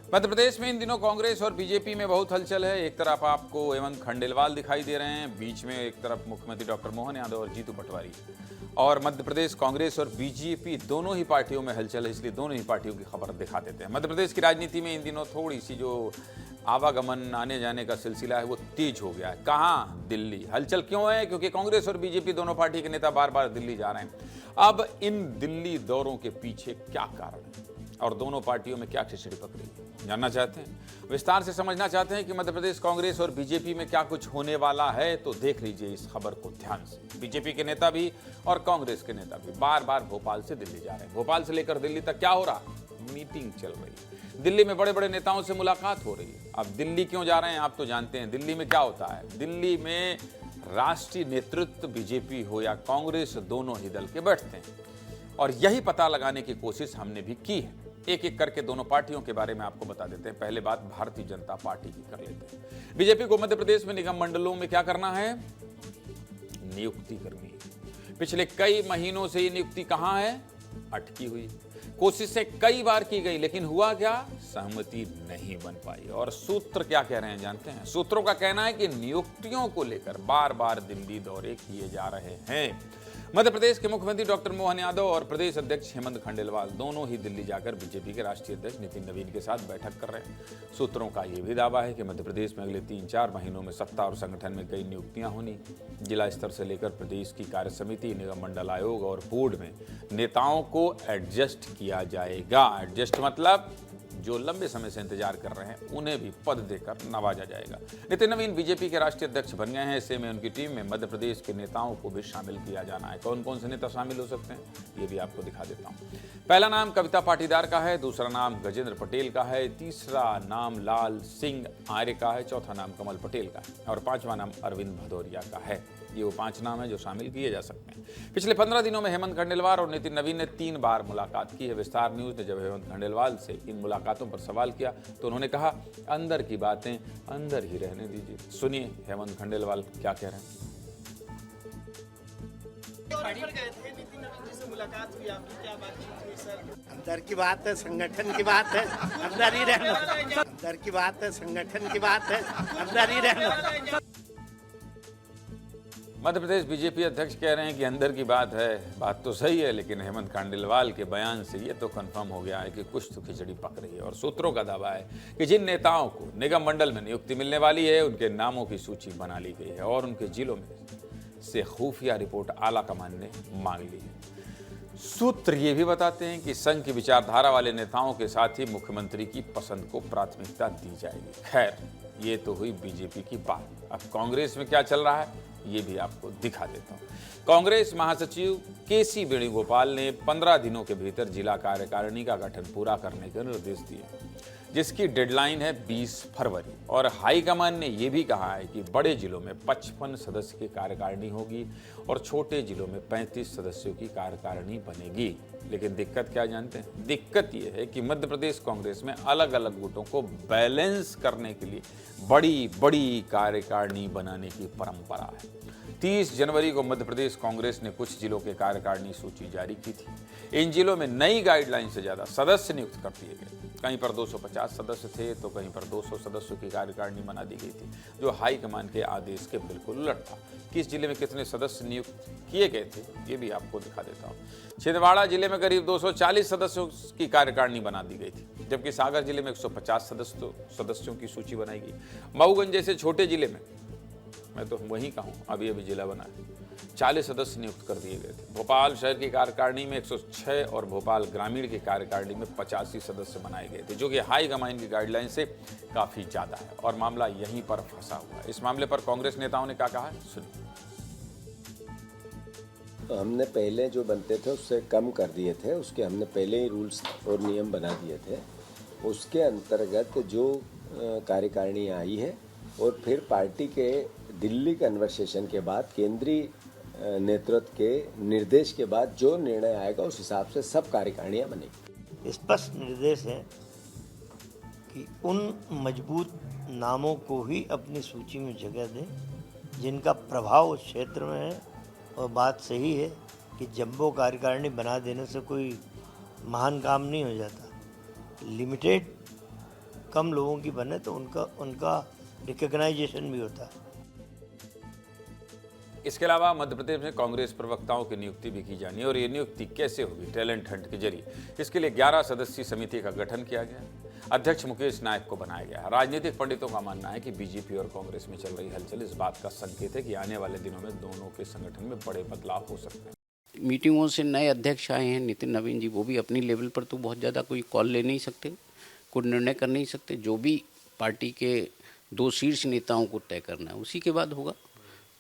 मध्य प्रदेश में इन दिनों कांग्रेस और बीजेपी में बहुत हलचल है। एक तरफ आपको हेमंत खंडेलवाल दिखाई दे रहे हैं, बीच में एक तरफ मुख्यमंत्री डॉक्टर मोहन यादव और जीतू पटवारी। और मध्य प्रदेश कांग्रेस और बीजेपी दोनों ही पार्टियों में हलचल है, इसलिए दोनों ही पार्टियों की खबर दिखा देते हैं। मध्य प्रदेश की राजनीति में इन दिनों थोड़ी सी जो आवागमन आने जाने का सिलसिला है वो तेज हो गया है। कहाँ? दिल्ली। हलचल क्यों है? क्योंकि कांग्रेस और बीजेपी दोनों पार्टी के नेता बार बार दिल्ली जा रहे हैं। अब इन दिल्ली दौरों के पीछे क्या कारण है और दोनों पार्टियों में क्या खिचड़ी पकड़ी है, जानना चाहते हैं? विस्तार से समझना चाहते हैं कि मध्य प्रदेश कांग्रेस और बीजेपी में क्या कुछ होने वाला है, तो देख लीजिए इस खबर को ध्यान से। बीजेपी के नेता भी और कांग्रेस के नेता भी बार बार भोपाल से दिल्ली जा रहे हैं। भोपाल से लेकर दिल्ली तक क्या हो रहा? मीटिंग चल रही है। दिल्ली में बड़े बड़े नेताओं से मुलाकात हो रही है। अब दिल्ली क्यों जा रहे हैं आप तो जानते हैं। दिल्ली में क्या होता है? दिल्ली में राष्ट्रीय नेतृत्व बीजेपी हो या कांग्रेस, दोनों ही दल के बैठते हैं और यही पता लगाने की कोशिश हमने भी की है। एक एक करके दोनों पार्टियों के बारे में आपको बता देते हैं। पहले बात भारतीय जनता पार्टी की कर लेते हैं। बीजेपी को मध्य प्रदेश में निगम मंडलों में क्या करना है? नियुक्ति करनी है। पिछले कई महीनों से ये नियुक्ति कहां है? अटकी हुई। कोशिशें कई बार की गई, लेकिन हुआ क्या? सहमति नहीं बन पाई। और सूत्र क्या कह रहे हैं जानते हैं? सूत्रों का कहना है कि नियुक्तियों को लेकर बार बार दिल्ली दौरे किए जा रहे हैं। मध्य प्रदेश के मुख्यमंत्री डॉक्टर मोहन यादव और प्रदेश अध्यक्ष हेमंत खंडेलवाल दोनों ही दिल्ली जाकर बीजेपी के राष्ट्रीय अध्यक्ष नितिन नवीन के साथ बैठक कर रहे हैं। सूत्रों का यह भी दावा है कि मध्य प्रदेश में अगले 3-4 महीनों में सत्ता और संगठन में कई नियुक्तियां होनी। जिला स्तर से लेकर प्रदेश की कार्य समिति, निगम मंडल आयोग और बोर्ड में नेताओं को एडजस्ट किया जाएगा। एडजस्ट मतलब जो लंबे समय से इंतजार कर रहे हैं उन्हें भी पद देकर नवाजा जाएगा। नितिन नवीन बीजेपी के राष्ट्रीय अध्यक्ष बन गए हैं। ऐसे में उनकी टीम में मध्य प्रदेश के नेताओं को भी शामिल किया जाना है। कौन कौन से नेता शामिल हो सकते हैं ये भी आपको दिखा देता हूं। पहला नाम कविता पाटीदार का है, दूसरा नाम गजेंद्र पटेल का है, तीसरा नाम लाल सिंह आर्य का है, चौथा नाम कमल पटेल का है और पांचवा नाम अरविंद भदौरिया का है। ये वो 5 नाम है जो शामिल किए जा सकते हैं। पिछले 15 दिनों में हेमंत खंडेलवाल और नितिन नवीन ने 3 बार मुलाकात की है। विस्तार न्यूज ने जब हेमंत खंडेलवाल से इन मुलाकातों पर सवाल किया तो उन्होंने कहा, अंदर की बातें अंदर ही रहने दीजिए। सुनिए हेमंत खंडेलवाल क्या कह रहे हैं। मुलाकात हुई आपकी, क्या बातचीत हुई सर? अंदर की बात है, संगठन की बात है, अंदर ही रहना। अंदर की बात है, संगठन की बात है, अंदर ही रहना। मध्य प्रदेश बीजेपी अध्यक्ष कह रहे हैं कि अंदर की बात है। बात तो सही है, लेकिन हेमंत खंडेलवाल के बयान से ये तो कंफर्म हो गया है कि कुछ तो खिचड़ी पक रही है। और सूत्रों का दावा है कि जिन नेताओं को निगम मंडल में नियुक्ति मिलने वाली है उनके नामों की सूची बना ली गई है और उनके जिलों में से खुफिया रिपोर्ट आला कमान ने मांग ली है। सूत्र ये भी बताते हैं कि संघ की विचारधारा वाले नेताओं के साथ ही मुख्यमंत्री की पसंद को प्राथमिकता दी जाएगी। खैर, ये तो हुई बीजेपी की बात। अब कांग्रेस में क्या चल रहा है ये भी आपको दिखा देता हूं। कांग्रेस महासचिव केसी वेणुगोपाल ने 15 दिनों के भीतर जिला कार्यकारिणी का गठन पूरा करने के निर्देश दिए, जिसकी डेडलाइन है 20 फरवरी। और हाईकमान ने यह भी कहा है कि बड़े जिलों में 55 सदस्य की कार्यकारिणी होगी और छोटे जिलों में 35 सदस्यों की कार्यकारिणी बनेगी। लेकिन दिक्कत क्या जानते हैं? दिक्कत यह है कि मध्य प्रदेश कांग्रेस में अलग अलग गुटों को बैलेंस करने के लिए बड़ी बड़ी कार्यकारिणी बनाने की परंपरा है। 30 जनवरी को मध्य प्रदेश कांग्रेस ने कुछ जिलों के कार्यकारिणी सूची जारी की थी। इन जिलों में नई गाइडलाइन से ज्यादा सदस्य नियुक्त कर दिए गए। कहीं पर 250 सदस्य थे तो कहीं पर 200 सदस्यों की कार्यकारिणी बना दी गई थी, जो हाईकमान के आदेश के बिल्कुल उलट था। किस जिले में कितने सदस्य नियुक्त किए गए थे ये भी आपको दिखा देता हूँ। छिंदवाड़ा जिले में करीब 240 सदस्यों की कार्यकारिणी बना दी गई थी, जबकि सागर जिले में 150 सदस्यों की सूची बनाई गई। मऊगंज जैसे छोटे जिले में, मैं तो वहीं का हूँ, अभी जिला बना है, 40 सदस्य नियुक्त कर दिए गए थे। भोपाल शहर की कार्यकारिणी में 106 और भोपाल ग्रामीण की कार्यकारिणी में 85 सदस्य बनाए गए थे, जो कि हाई कमान की गाइडलाइन से काफी ज्यादा है। और मामला यहीं पर फंसा हुआ है। इस मामले पर कांग्रेस नेताओं ने क्या कहा, सुनिए। तो हमने पहले जो बनते थे उससे कम कर दिए थे, उसके हमने पहले ही रूल्स और नियम बना दिए थे। उसके अंतर्गत जो कार्यकारिणी आई है और फिर पार्टी के दिल्ली कन्वर्सेशन के बाद केंद्रीय नेतृत्व के निर्देश के बाद जो निर्णय आएगा उस हिसाब से सब कार्यकारिणियाँ बनेगी। स्पष्ट निर्देश है कि उन मजबूत नामों को ही अपनी सूची में जगह दें जिनका प्रभाव उस क्षेत्र में है। और बात सही है कि जंबो कार्यकारिणी बना देने से कोई महान काम नहीं हो जाता। लिमिटेड कम लोगों की बने तो उनका रिकग्नाइजेशन भी होता है। इसके अलावा मध्य प्रदेश में कांग्रेस प्रवक्ताओं की नियुक्ति भी की जानी है और ये नियुक्ति कैसे होगी? टैलेंट हंट के जरिए। इसके लिए 11 सदस्यीय समिति का गठन किया गया। अध्यक्ष मुकेश नायक को बनाया गया। राजनीतिक पंडितों का मानना है कि बीजेपी और कांग्रेस में चल रही हलचल इस बात का संकेत है कि आने वाले दिनों में दोनों के संगठन में बड़े बदलाव हो सकते हैं। मीटिंगों से नए अध्यक्ष आए हैं, नितिन नवीन जी, वो भी अपनी लेवल पर तो बहुत ज़्यादा कोई कॉल ले नहीं सकते, कोई निर्णय कर नहीं सकते। जो भी पार्टी के 2 शीर्ष नेताओं को तय करना है उसी के बाद होगा।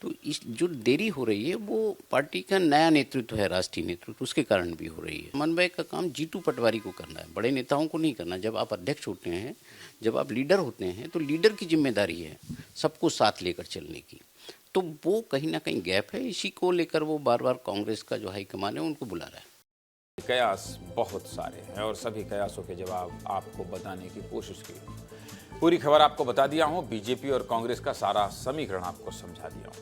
तो इस जो देरी हो रही है वो पार्टी का नया नेतृत्व है, राष्ट्रीय नेतृत्व, उसके कारण भी हो रही है। समन्वय का काम जीतू पटवारी को करना है, बड़े नेताओं को नहीं करना। जब आप अध्यक्ष होते हैं, जब आप लीडर होते हैं, तो लीडर की जिम्मेदारी है सबको साथ लेकर चलने की। तो वो कहीं ना कहीं गैप है, इसी को लेकर वो बार बार कांग्रेस का जो हाईकमान है उनको बुला रहा है। कयास बहुत सारे हैं और सभी कयासों के जवाब आपको बताने की कोशिश की। पूरी खबर आपको बता दिया हूं, बीजेपी और कांग्रेस का सारा समीकरण आपको समझा दिया हूं।